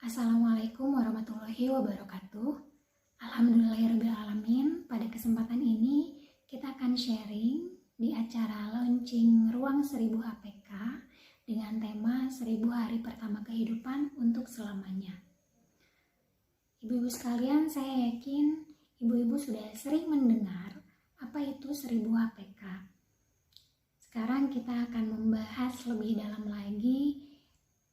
Assalamualaikum warahmatullahi wabarakatuh. Alhamdulillahirrabbilalamin. Pada kesempatan ini kita akan sharing di acara launching Ruang 1000 APK dengan tema 1000 hari pertama kehidupan untuk selamanya. Ibu-ibu sekalian, saya yakin ibu-ibu sudah sering mendengar apa itu 1000 APK. Sekarang kita akan membahas lebih dalam lagi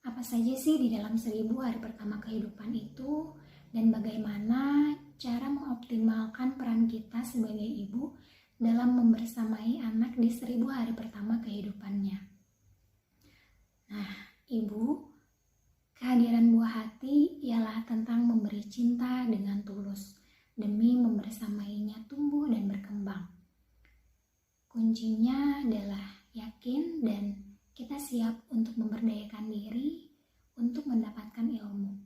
apa saja sih di dalam 1000 hari pertama kehidupan itu dan bagaimana cara mengoptimalkan peran kita sebagai ibu dalam membersamai anak di 1000 hari pertama kehidupannya. Nah, ibu, kehadiran buah hati ialah tentang memberi cinta dengan tulus demi membersamainya tumbuh dan berkembang. Kuncinya adalah yakin dan kita siap untuk memberdayakan diri untuk mendapatkan ilmu.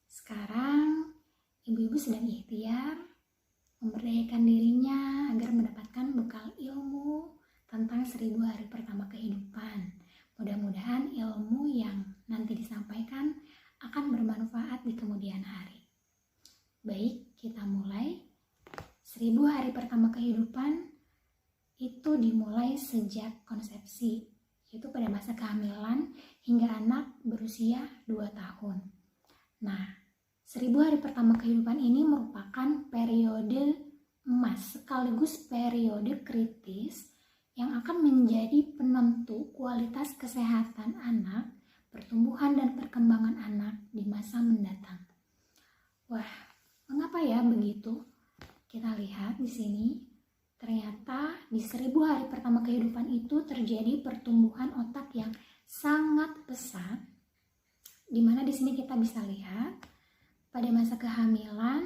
Sekarang, ibu-ibu sedang ikhtiar memberdayakan dirinya agar mendapatkan bekal ilmu tentang 1000 hari pertama kehidupan. Mudah-mudahan ilmu yang nanti disampaikan akan bermanfaat di kemudian hari. Baik, kita mulai. 1000 hari pertama kehidupan itu dimulai sejak konsepsi, yaitu pada masa kehamilan hingga anak berusia 2 tahun. Nah, 1000 hari pertama kehidupan ini merupakan periode emas sekaligus periode kritis yang akan menjadi penentu kualitas kesehatan anak, pertumbuhan dan perkembangan anak di masa mendatang. Wah, mengapa ya begitu? Kita lihat di sini. Ternyata di 1000 hari pertama kehidupan itu terjadi pertumbuhan otak yang sangat pesat, di mana di sini kita bisa lihat pada masa kehamilan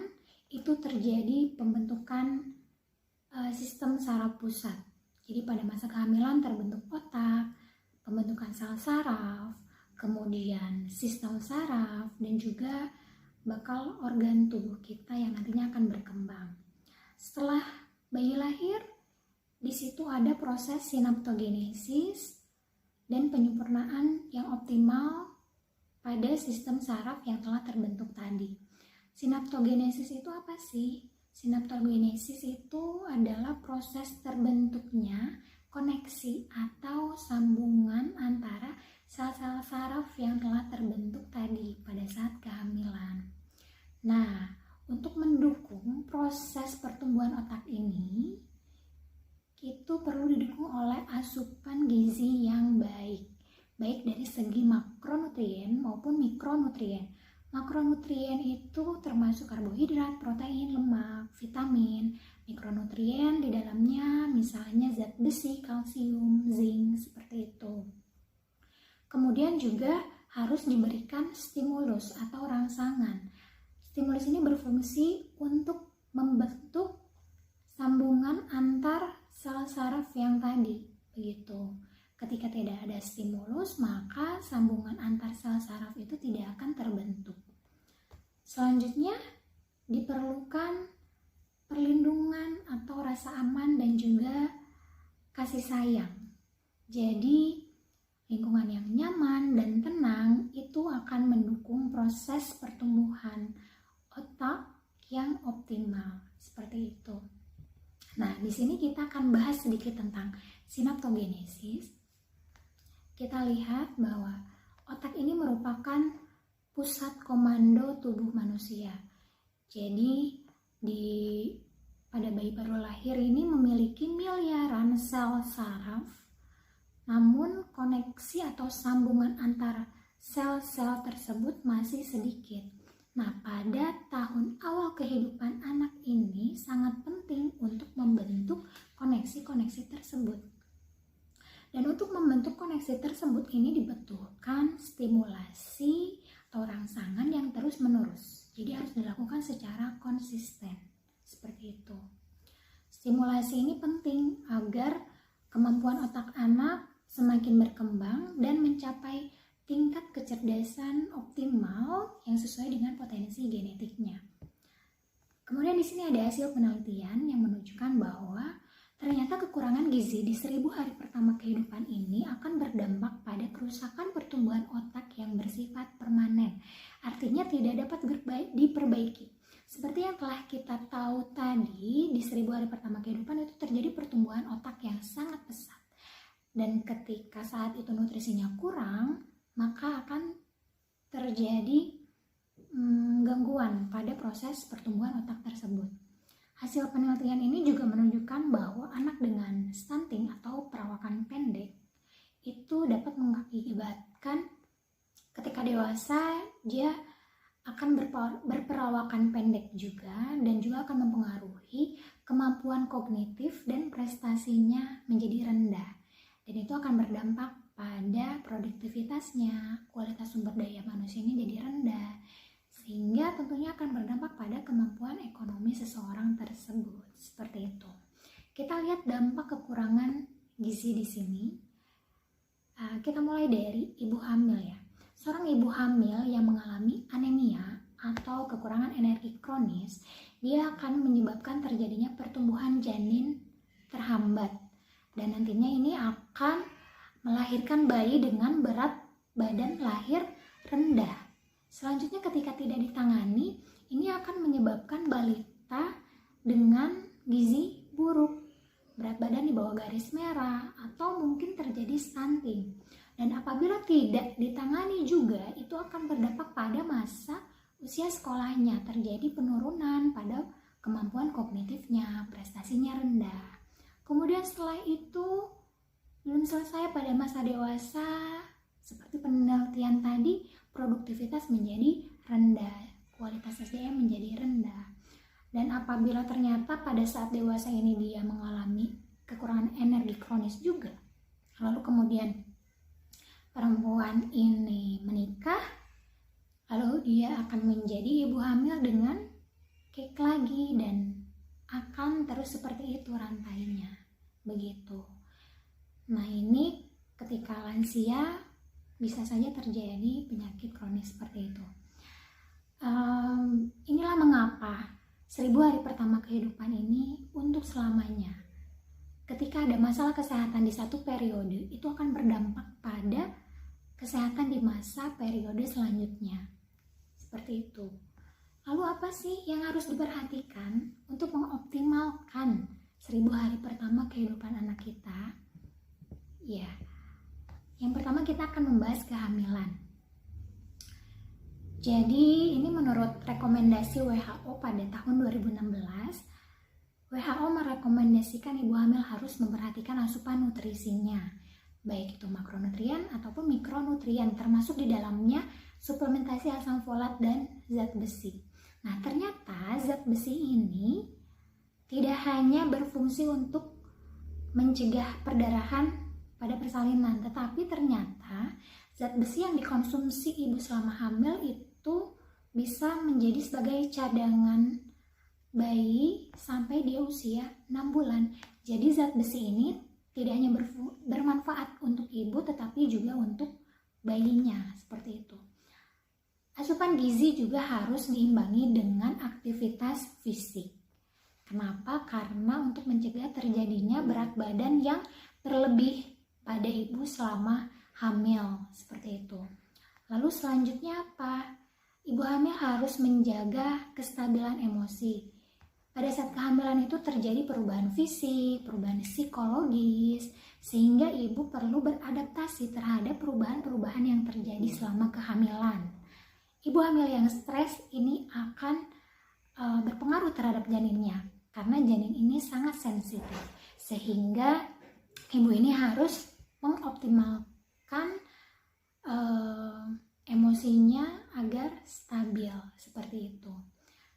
itu terjadi pembentukan sistem saraf pusat. Jadi pada masa kehamilan terbentuk otak, pembentukan sel saraf, kemudian sistem saraf dan juga bakal organ tubuh kita yang nantinya akan berkembang. Setelah bayi lahir, di situ ada proses sinaptogenesis dan penyempurnaan yang optimal pada sistem saraf yang telah terbentuk tadi. Sinaptogenesis itu apa sih? Sinaptogenesis itu adalah proses terbentuknya koneksi atau sambungan antara sel-sel saraf yang telah terbentuk tadi pada saat kehamilan. Nah, untuk mendukung proses pertumbuhan otak ini, itu perlu didukung oleh asupan gizi yang baik dari segi makronutrien maupun mikronutrien. Makronutrien itu termasuk karbohidrat, protein, lemak, vitamin. Mikronutrien di dalamnya misalnya zat besi, kalsium, zinc, seperti itu. Kemudian juga harus diberikan stimulus atau rangsangan. Stimulus ini berfungsi untuk membentuk sambungan antar sel saraf yang tadi, begitu. Ketika tidak ada stimulus, maka sambungan antar sel saraf itu tidak akan terbentuk. Selanjutnya, diperlukan perlindungan atau rasa aman dan juga kasih sayang. Jadi, lingkungan yang nyaman dan tenang itu akan mendukung proses pertumbuhan otak yang optimal, seperti itu. Nah, di sini kita akan bahas sedikit tentang sinaptogenesis. Kita lihat bahwa otak ini merupakan pusat komando tubuh manusia. Jadi, pada bayi baru lahir ini memiliki miliaran sel saraf, namun koneksi atau sambungan antara sel-sel tersebut masih sedikit. Nah, pada tahun awal kehidupan anak ini sangat penting untuk membentuk koneksi-koneksi tersebut. Dan untuk membentuk koneksi tersebut ini dibutuhkan stimulasi atau rangsangan yang terus-menerus. Jadi harus dilakukan secara konsisten. Seperti itu. Stimulasi ini penting agar kemampuan otak anak semakin berkembang dan mencapai tingkat kecerdasan optimal yang sesuai dengan potensi genetiknya. Kemudian di sini ada hasil penelitian yang menunjukkan bahwa ternyata kekurangan gizi di 1000 hari pertama kehidupan ini akan berdampak pada kerusakan pertumbuhan otak yang bersifat permanen. artinya tidak dapat diperbaiki. Seperti yang telah kita tahu tadi, di 1000 hari pertama kehidupan itu terjadi pertumbuhan otak yang sangat pesat. Dan ketika saat itu nutrisinya kurang, maka akan terjadi gangguan pada proses pertumbuhan otak tersebut. Hasil penelitian ini juga menunjukkan bahwa anak dengan stunting atau perawakan pendek itu dapat mengakibatkan ketika dewasa dia akan berperawakan pendek juga, dan juga akan mempengaruhi kemampuan kognitif dan prestasinya menjadi rendah. Dan itu akan berdampak pada produktivitasnya, kualitas sumber daya manusianya jadi rendah, sehingga tentunya akan berdampak pada kemampuan ekonomi seseorang tersebut. Seperti itu. Kita lihat dampak kekurangan gizi di sini. Kita mulai dari ibu hamil ya. Seorang ibu hamil yang mengalami anemia atau kekurangan energi kronis, dia akan menyebabkan terjadinya pertumbuhan janin terhambat. Dan nantinya ini akan melahirkan bayi dengan berat badan lahir rendah. Selanjutnya ketika tidak ditangani, ini akan menyebabkan balita dengan gizi buruk, berat badan di bawah garis merah, atau mungkin terjadi stunting. Dan apabila tidak ditangani juga, itu akan berdampak pada masa usia sekolahnya, terjadi penurunan pada kemampuan kognitifnya, prestasinya rendah. Kemudian setelah itu belum selesai pada masa dewasa, seperti penelitian tadi, produktivitas menjadi rendah, kualitas SDM menjadi rendah. Dan apabila ternyata pada saat dewasa ini dia mengalami kekurangan energi kronis juga, lalu kemudian perempuan ini menikah, lalu dia akan menjadi ibu hamil dengan kek lagi, dan akan terus seperti itu rantainya, begitu. Nah ini ketika lansia bisa saja terjadi penyakit kronis seperti itu. Inilah mengapa 1000 hari pertama kehidupan ini untuk selamanya. Ketika ada masalah kesehatan di satu periode, itu akan berdampak pada kesehatan di masa periode selanjutnya. Seperti itu. Lalu apa sih yang harus diperhatikan untuk mengoptimalkan 1000 hari pertama kehidupan anak kita? Ya, yang pertama kita akan membahas kehamilan. Jadi ini menurut rekomendasi WHO pada tahun 2016, WHO merekomendasikan ibu hamil harus memperhatikan asupan nutrisinya, baik itu makronutrien ataupun mikronutrien, termasuk di dalamnya suplementasi asam folat dan zat besi. Nah, ternyata zat besi ini tidak hanya berfungsi untuk mencegah perdarahan pada persalinan, tetapi ternyata zat besi yang dikonsumsi ibu selama hamil itu bisa menjadi sebagai cadangan bayi sampai dia usia 6 bulan. Jadi zat besi ini tidak hanya bermanfaat untuk ibu, tetapi juga untuk bayinya, seperti itu. Asupan gizi juga harus diimbangi dengan aktivitas fisik. Kenapa? Karena untuk mencegah terjadinya berat badan yang berlebih pada ibu selama hamil, seperti itu. Lalu selanjutnya apa? Ibu hamil harus menjaga kestabilan emosi. Pada saat kehamilan itu terjadi perubahan fisik, perubahan psikologis, sehingga ibu perlu beradaptasi terhadap perubahan-perubahan yang terjadi selama kehamilan. Ibu hamil yang stres ini akan berpengaruh terhadap janinnya, karena janin ini sangat sensitif, sehingga ibu ini harus mengoptimalkan emosinya agar stabil, seperti itu.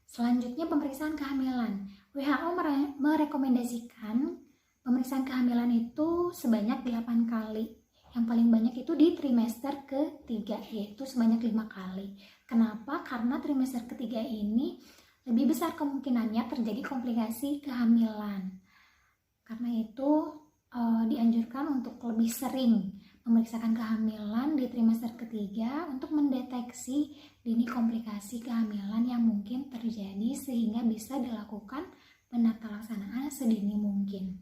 Selanjutnya pemeriksaan kehamilan. WHO merekomendasikan pemeriksaan kehamilan itu sebanyak 8 kali. Yang paling banyak itu di trimester ketiga, yaitu sebanyak 5 kali. Kenapa? Karena trimester ketiga ini lebih besar kemungkinannya terjadi komplikasi kehamilan. Karena itu dianjurkan untuk lebih sering memeriksakan kehamilan di trimester ketiga untuk mendeteksi dini komplikasi kehamilan yang mungkin terjadi, sehingga bisa dilakukan penata laksanaan sedini mungkin.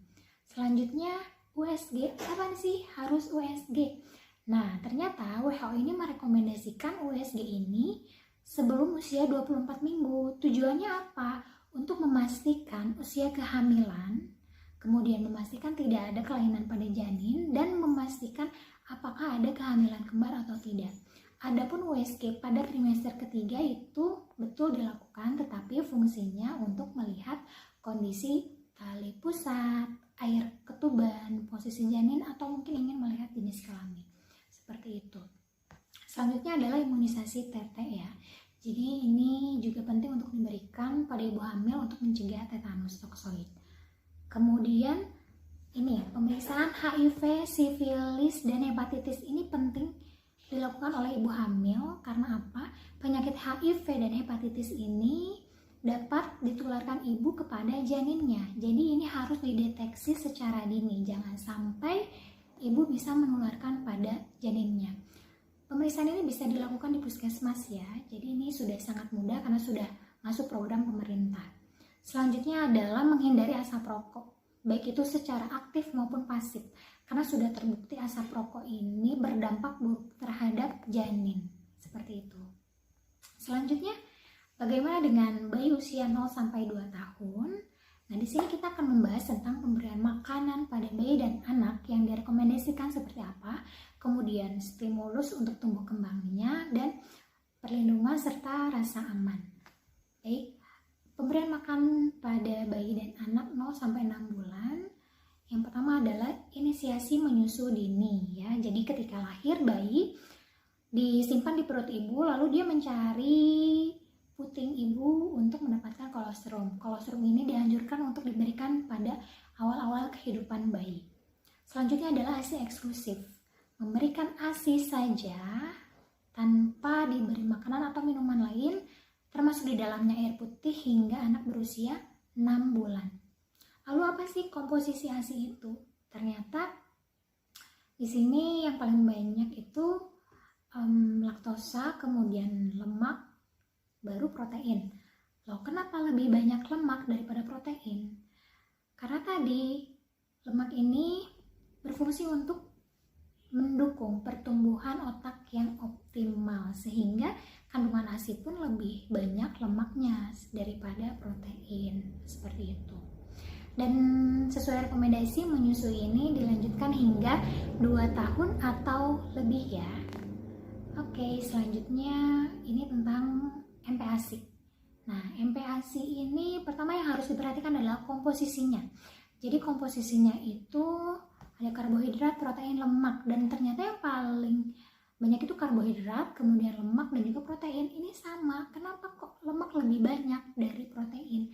Selanjutnya USG. Apa sih harus USG? Nah, ternyata WHO ini merekomendasikan USG ini sebelum usia 24 minggu. Tujuannya apa? Untuk memastikan usia kehamilan, kemudian memastikan tidak ada kelainan pada janin, dan memastikan apakah ada kehamilan kembar atau tidak. Adapun USG pada trimester ketiga itu betul dilakukan, tetapi fungsinya untuk melihat kondisi tali pusat, air ketuban, posisi janin, atau mungkin ingin melihat jenis kelamin. Seperti itu. Selanjutnya adalah imunisasi TT ya. Jadi ini juga penting untuk diberikan pada ibu hamil untuk mencegah tetanus toksoid. Kemudian ini pemeriksaan HIV, sifilis, dan hepatitis ini penting dilakukan oleh ibu hamil. Karena apa? Penyakit HIV dan hepatitis ini dapat ditularkan ibu kepada janinnya. Jadi ini harus dideteksi secara dini, jangan sampai ibu bisa menularkan pada janinnya. Pemeriksaan ini bisa dilakukan di puskesmas ya. Jadi ini sudah sangat mudah karena sudah masuk program pemerintah. Selanjutnya adalah menghindari asap rokok, baik itu secara aktif maupun pasif, karena sudah terbukti asap rokok ini berdampak buruk terhadap janin. Seperti itu. Selanjutnya, bagaimana dengan bayi usia 0 sampai 2 tahun? Nah, di sini kita akan membahas tentang pemberian makanan pada bayi dan anak yang direkomendasikan seperti apa, kemudian stimulus untuk tumbuh kembangnya, dan perlindungan serta rasa aman. Baik, pemberian makan pada bayi dan anak 0 sampai 6 bulan. Yang pertama adalah inisiasi menyusu dini ya. Jadi ketika lahir bayi disimpan di perut ibu, lalu dia mencari puting ibu untuk mendapatkan kolostrum. Kolostrum ini dianjurkan untuk diberikan pada awal-awal kehidupan bayi. Selanjutnya adalah ASI eksklusif. Memberikan ASI saja tanpa diberi makanan atau minuman lain, termasuk di dalamnya air putih hingga anak berusia 6 bulan. Lalu apa sih komposisi ASI itu? Ternyata di sini yang paling banyak itu laktosa, kemudian lemak, baru protein. Loh, kenapa lebih banyak lemak daripada protein? Karena tadi lemak ini berfungsi untuk mendukung pertumbuhan otak yang optimal, sehingga kandungan ASI pun lebih banyak lemaknya daripada protein. Seperti itu. Dan sesuai rekomendasi menyusui ini dilanjutkan hingga 2 tahun atau lebih ya. Oke, selanjutnya ini tentang MPASI. Nah, MPASI ini pertama yang harus diperhatikan adalah komposisinya. Jadi komposisinya itu ada karbohidrat, protein, lemak, dan ternyata yang paling banyak itu karbohidrat, kemudian lemak, dan juga protein. Ini sama, kenapa kok lemak lebih banyak dari protein?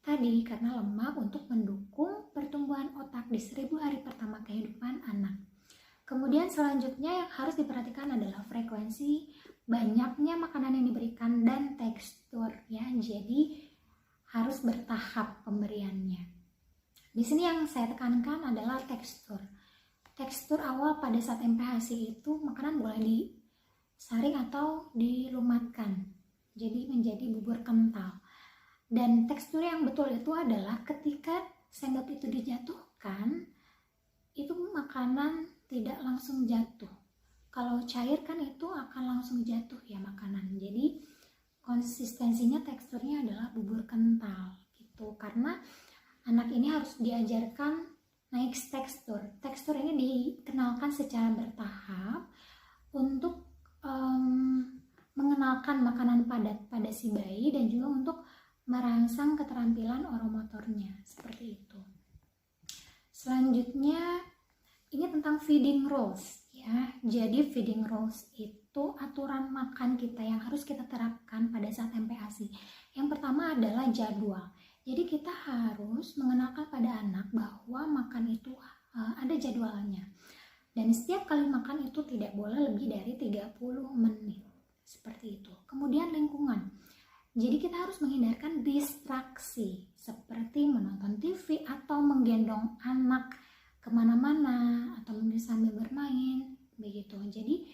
Tadi karena lemak untuk mendukung pertumbuhan otak di 1000 hari pertama kehidupan anak. Kemudian selanjutnya yang harus diperhatikan adalah frekuensi banyaknya makanan yang diberikan dan tekstur ya. Jadi harus bertahap pemberiannya. Di sini yang saya tekankan adalah tekstur. Tekstur awal pada saat MPASI itu makanan boleh disaring atau dilumatkan. Jadi menjadi bubur kental. Dan tekstur yang betul itu adalah ketika sendok itu dijatuhkan, itu makanan tidak langsung jatuh. Kalau cair kan itu akan langsung jatuh ya makanan. Jadi konsistensinya, teksturnya adalah bubur kental gitu. Karena anak ini harus diajarkan naik tekstur. Tekstur ini dikenalkan secara bertahap untuk mengenalkan makanan padat pada si bayi dan juga untuk merangsang keterampilan oromotornya, seperti itu. Selanjutnya ini tentang feeding rules ya. Jadi feeding rules itu aturan makan kita yang harus kita terapkan pada saat MPASI. Yang pertama adalah jadwal. Jadi kita harus mengenalkan pada anak bahwa makan itu ada jadwalnya. Dan setiap kali makan itu tidak boleh lebih dari 30 menit. Seperti itu. Kemudian lingkungan. Jadi kita harus menghindarkan distraksi seperti menonton TV atau menggendong anak kemana-mana atau mungkin sambil bermain begitu. Jadi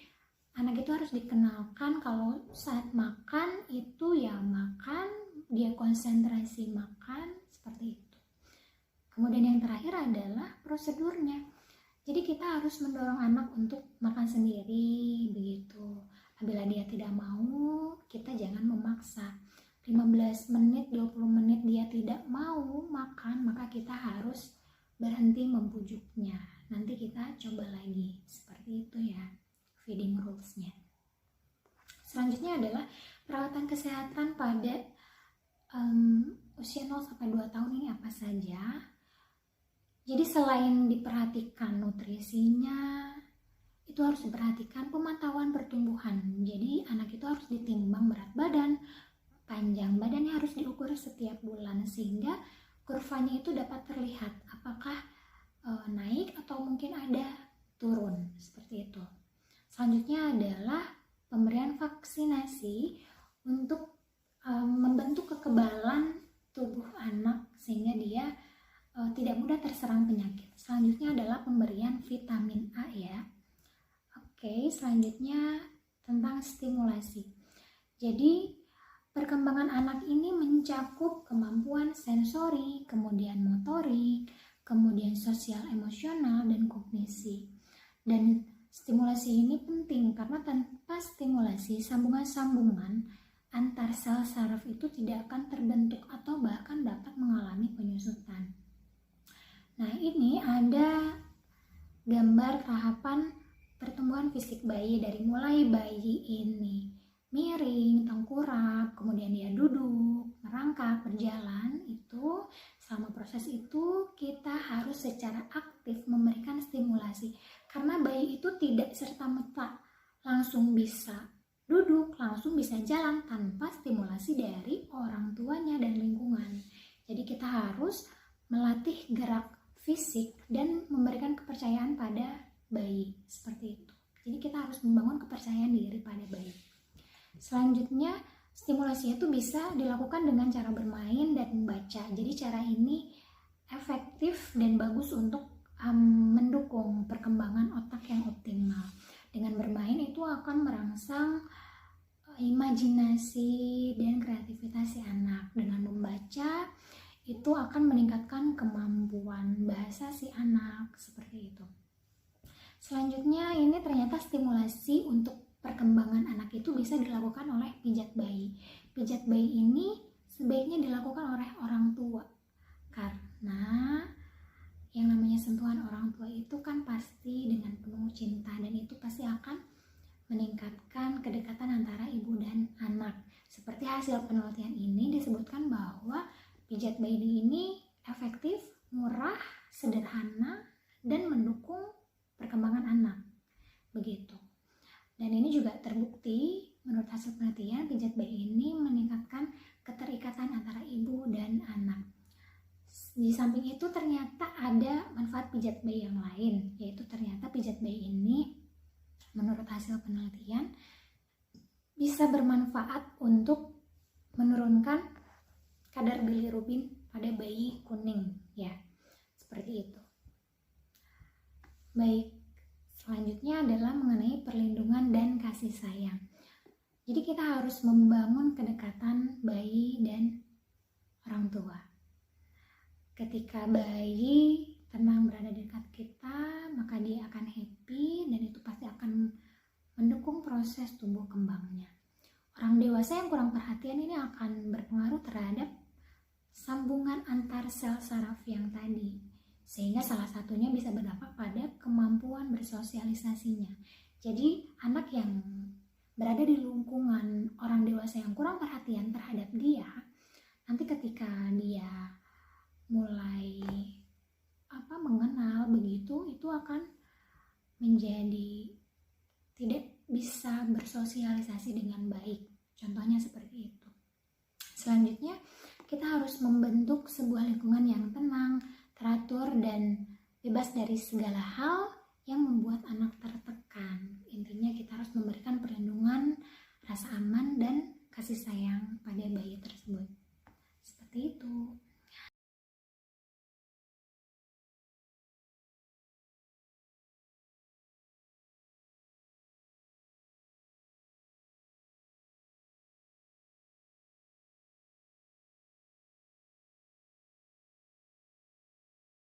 anak itu harus dikenalkan kalau saat makan itu ya makan, dia konsentrasi makan, seperti itu. Kemudian yang terakhir adalah prosedurnya. Jadi kita harus mendorong anak untuk makan sendiri begitu. Apabila dia tidak mau, kita jangan memaksa. 15 menit, 20 menit dia tidak mau makan, maka kita harus berhenti membujuknya. Nanti kita coba lagi. Seperti itu ya, feeding rules-nya. Selanjutnya adalah perawatan kesehatan pada usia 0-2 tahun ini apa saja. Jadi selain diperhatikan nutrisinya, itu harus diperhatikan pemantauan pertumbuhan. Jadi anak itu harus ditimbang berat badan, panjang badannya harus diukur setiap bulan sehingga kurvanya itu dapat terlihat apakah naik atau mungkin ada turun, seperti itu. Selanjutnya adalah pemberian vaksinasi untuk membentuk kekebalan tubuh anak sehingga dia tidak mudah terserang penyakit. Selanjutnya adalah pemberian vitamin A ya. Oke, selanjutnya tentang stimulasi. Jadi perkembangan anak ini mencakup kemampuan sensori, kemudian motorik, kemudian sosial emosional, dan kognisi. Dan stimulasi ini penting karena tanpa stimulasi, sambungan-sambungan antar sel saraf itu tidak akan terbentuk atau bahkan dapat mengalami penyusutan. Nah, ini ada gambar tahapan pertumbuhan fisik bayi dari mulai bayi ini miring, tengkurap, kemudian dia duduk, merangkak, berjalan. Itu selama proses itu kita harus secara aktif memberikan stimulasi karena bayi itu tidak serta-merta langsung bisa duduk, langsung bisa jalan tanpa stimulasi dari orang tuanya dan lingkungan. Jadi kita harus melatih gerak fisik dan memberikan kepercayaan pada bayi, seperti itu. Jadi kita harus membangun kepercayaan diri pada bayi. Selanjutnya, stimulasi itu bisa dilakukan dengan cara bermain dan membaca. Jadi cara ini efektif dan bagus untuk mendukung perkembangan otak yang optimal. Dengan bermain itu akan merangsang imajinasi dan kreativitas si anak. Dengan membaca itu akan meningkatkan kemampuan bahasa si anak, seperti itu. Selanjutnya ini ternyata stimulasi untuk perkembangan anak itu bisa dilakukan oleh pijat bayi. Pijat bayi ini sebaiknya dilakukan oleh orang tua karena yang namanya sentuhan orang tua itu kan pasti dengan penuh cinta dan itu pasti akan meningkatkan kedekatan antara ibu dan anak. Seperti hasil penelitian ini disebutkan bahwa pijat bayi ini efektif, murah, sederhana, dan mendukung perkembangan anak. Begitu. Dan ini juga terbukti menurut hasil penelitian pijat bayi ini meningkatkan keterikatan antara ibu dan anak. Di samping itu ternyata ada manfaat pijat bayi yang lain, yaitu ternyata pijat bayi ini menurut hasil penelitian bisa bermanfaat untuk menurunkan kadar bilirubin pada bayi kuning ya. Seperti itu. Baik, selanjutnya adalah mengenai perlindungan dan kasih sayang. Jadi kita harus membangun kedekatan bayi dan orang tua. Ketika bayi tenang berada di dekat kita, maka dia akan happy dan itu pasti akan mendukung proses tumbuh kembangnya. Orang dewasa yang kurang perhatian ini akan berpengaruh terhadap sambungan antar sel saraf yang tadi. Sehingga salah satunya bisa berdampak pada kemampuan bersosialisasinya. Jadi anak yang berada di lingkungan orang dewasa yang kurang perhatian terhadap dia, nanti ketika dia mulai mengenal begitu, itu akan menjadi tidak bisa bersosialisasi dengan baik. Contohnya seperti itu. Selanjutnya kita harus membentuk sebuah lingkungan yang tenang, teratur, dan bebas dari segala hal yang membuat anak tertekan. Intinya kita harus memberikan perlindungan, rasa aman, dan kasih sayang